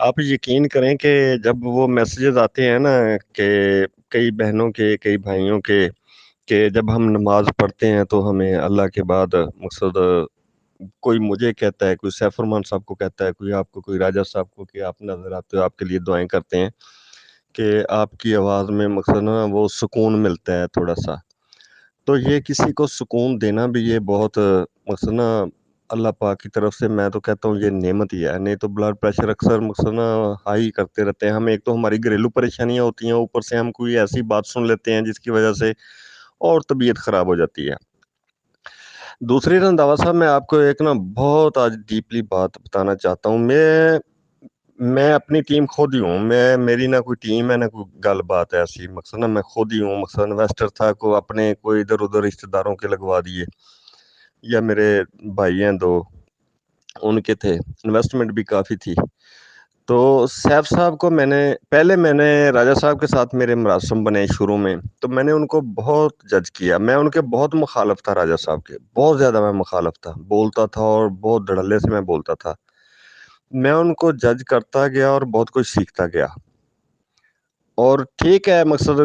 آپ یقین کریں کہ جب وہ میسیجز آتے ہیں نا کہ کئی بہنوں کے کئی بھائیوں کے کہ جب ہم نماز پڑھتے ہیں تو ہمیں اللہ کے بعد مقصد کوئی مجھے کہتا ہے، کوئی سیف الرحمان صاحب کو کہتا ہے، کوئی آپ کو، کوئی راجہ صاحب کو کہ آپ نظر آتے ہو، آپ کے لیے دعائیں کرتے ہیں کہ آپ کی آواز میں مقصد نا وہ سکون ملتا ہے تھوڑا سا. تو یہ کسی کو سکون دینا بھی یہ بہت مقصد نا اللہ پاک کی طرف سے میں تو کہتا ہوں یہ نعمت ہی ہے. نہیں تو بلڈ پریشر اکثر مقصد نا ہائی کرتے رہتے ہیں ہم. ایک تو ہماری گھریلو پریشانیاں ہوتی ہیں، اوپر سے ہم کوئی ایسی بات سن لیتے ہیں جس کی وجہ سے اور طبیعت خراب ہو جاتی ہے. دوسری رنداوا صاحب میں آپ کو ایک نا بہت آج ڈیپلی بات بتانا چاہتا ہوں. میں اپنی ٹیم خود ہی ہوں. میری نہ کوئی ٹیم ہے نہ کوئی گل بات ہے ایسی. مقصد نا میں خود ہی ہوں. مقصد انویسٹر تھا کو اپنے کوئی ادھر ادھر رشتہ داروں کے لگوا دیے، یا میرے بھائی ہیں دو ان کے تھے، انویسٹمنٹ بھی کافی تھی. تو سیف صاحب کو میں نے راجہ صاحب کے ساتھ میرے مراسم بنے شروع میں، تو میں نے ان کو بہت جج کیا. میں ان کے بہت مخالف تھا، راجہ صاحب کے بہت زیادہ میں مخالف تھا، بولتا تھا اور بہت دھڑلے سے میں بولتا تھا. میں ان کو جج کرتا گیا اور بہت کچھ سیکھتا گیا. اور ٹھیک ہے، مقصد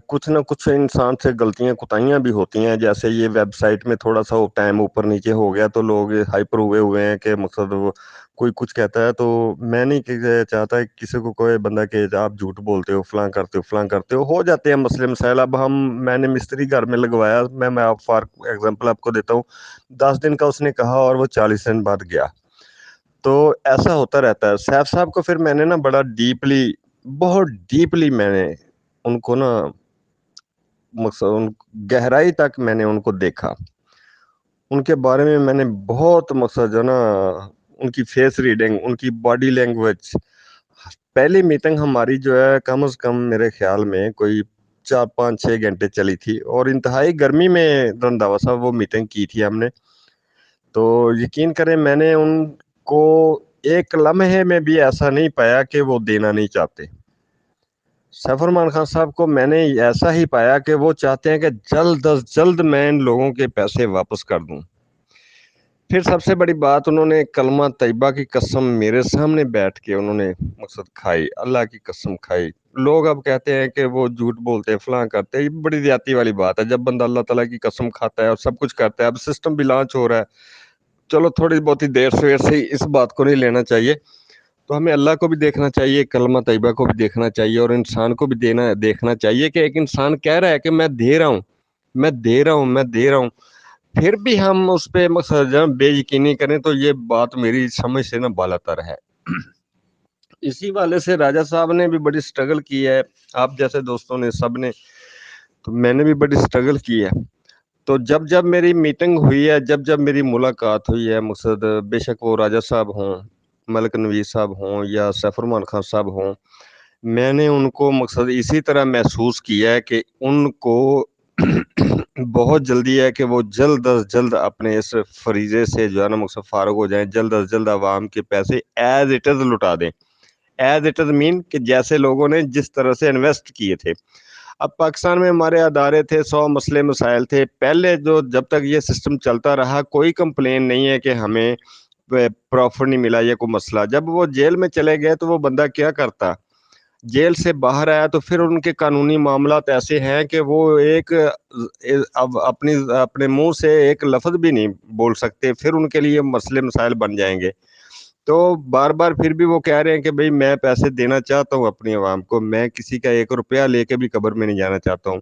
کچھ نہ کچھ انسان سے غلطیاں کوتاہیاں بھی ہوتی ہیں. جیسے یہ ویب سائٹ میں تھوڑا سا ٹائم اوپر نیچے ہو گیا تو لوگ ہائپر ہوئے ہیں کہ مقصد کوئی کچھ کہتا ہے تو میں نہیں چاہتا کہ کسی کو کوئی بندہ کہ آپ جھوٹ بولتے ہو، فلاں کرتے ہو، فلاں کرتے ہو جاتے ہیں مسئلے مسائل. اب میں نے مستری گھر میں لگوایا، میں آپ فار ایگزامپل آپ کو دیتا ہوں. 10 دن کا اس نے کہا اور وہ 40 دن بعد گیا. تو ایسا ہوتا رہتا ہے. سیف صاحب کو پھر میں نے نا بڑا ڈیپلی، بہت ڈیپلی میں نے ان کو نا مقصد گہرائی تک میں نے ان کو دیکھا. ان کے بارے میں نے بہت مقصد جو نا ان کی فیس ریڈنگ، ان کی باڈی لینگویج. پہلی میٹنگ ہماری جو ہے کم از کم میرے خیال میں کوئی 4-5-6 گھنٹے چلی تھی، اور انتہائی گرمی میں رنداوا صاحب وہ میٹنگ کی تھی ہم نے. تو یقین کریں میں نے ان کو ایک لمحے میں بھی ایسا نہیں پایا کہ وہ دینا نہیں چاہتے. سیف الرحمان خان صاحب کو میں نے ایسا ہی پایا کہ وہ چاہتے ہیں کہ جلد از جلد میں ان لوگوں کے پیسے واپس کر دوں. پھر سب سے بڑی بات، انہوں نے کلمہ طیبہ کی قسم میرے سامنے بیٹھ کے انہوں نے مقصد کھائی، اللہ کی قسم کھائی. لوگ اب کہتے ہیں کہ وہ جھوٹ بولتے ہیں، فلاں کرتے ہیں، یہ بڑی زیادتی والی بات ہے. جب بندہ اللہ تعالیٰ کی قسم کھاتا ہے اور سب کچھ کرتا ہے، اب سسٹم بھی لانچ ہو رہا ہے، چلو تھوڑی بہت ہی دیر سویر سے اس بات کو نہیں لینا چاہیے. تو ہمیں اللہ کو بھی دیکھنا چاہیے، کلمہ طیبہ کو بھی دیکھنا چاہیے، اور انسان کو بھی دیکھنا چاہیے کہ ایک انسان کہہ رہا ہے کہ میں دے رہا ہوں، میں دے رہا ہوں، میں دے رہا ہوں، پھر بھی ہم اس پہ مقصد بے یقینی کریں تو یہ بات میری سمجھ سے نہ بالاتر ہے. اسی والے سے راجہ صاحب نے بھی بڑی سٹرگل کی ہے، آپ جیسے دوستوں نے سب نے، تو میں نے بھی بڑی سٹرگل کی ہے. تو جب میری میٹنگ ہوئی ہے، جب میری ملاقات ہوئی ہے، مقصد بے شک وہ راجہ صاحب ہوں، ملک نویز صاحب ہوں یا سیف الرحمان خان صاحب ہوں، میں نے ان کو مقصد اسی طرح محسوس کیا ہے کہ ان کو بہت جلدی ہے کہ وہ جلد از جلد اپنے اس فریضے سے جو ہے نا مقصد فارغ ہو جائیں، جلد از جلد عوام کے پیسے ایز اٹ از لٹا دیں. ایز اٹ از مین کہ جیسے لوگوں نے جس طرح سے انویسٹ کیے تھے. اب پاکستان میں ہمارے ادارے تھے، 100 مسئلے مسائل تھے پہلے. جب تک یہ سسٹم چلتا رہا کوئی کمپلین نہیں ہے کہ ہمیں پروفٹ نہیں ملا یا کوئی مسئلہ. جب وہ جیل میں چلے گئے تو وہ بندہ کیا کرتا، جیل سے باہر آیا تو پھر ان کے قانونی معاملات ایسے ہیں کہ وہ اب اپنے منہ سے ایک لفظ بھی نہیں بول سکتے، پھر ان کے لیے مسئلے مسائل بن جائیں گے. تو بار بار پھر بھی وہ کہہ رہے ہیں کہ بھئی میں پیسے دینا چاہتا ہوں اپنی عوام کو، میں کسی کا 1 روپیہ لے کے بھی قبر میں نہیں جانا چاہتا ہوں.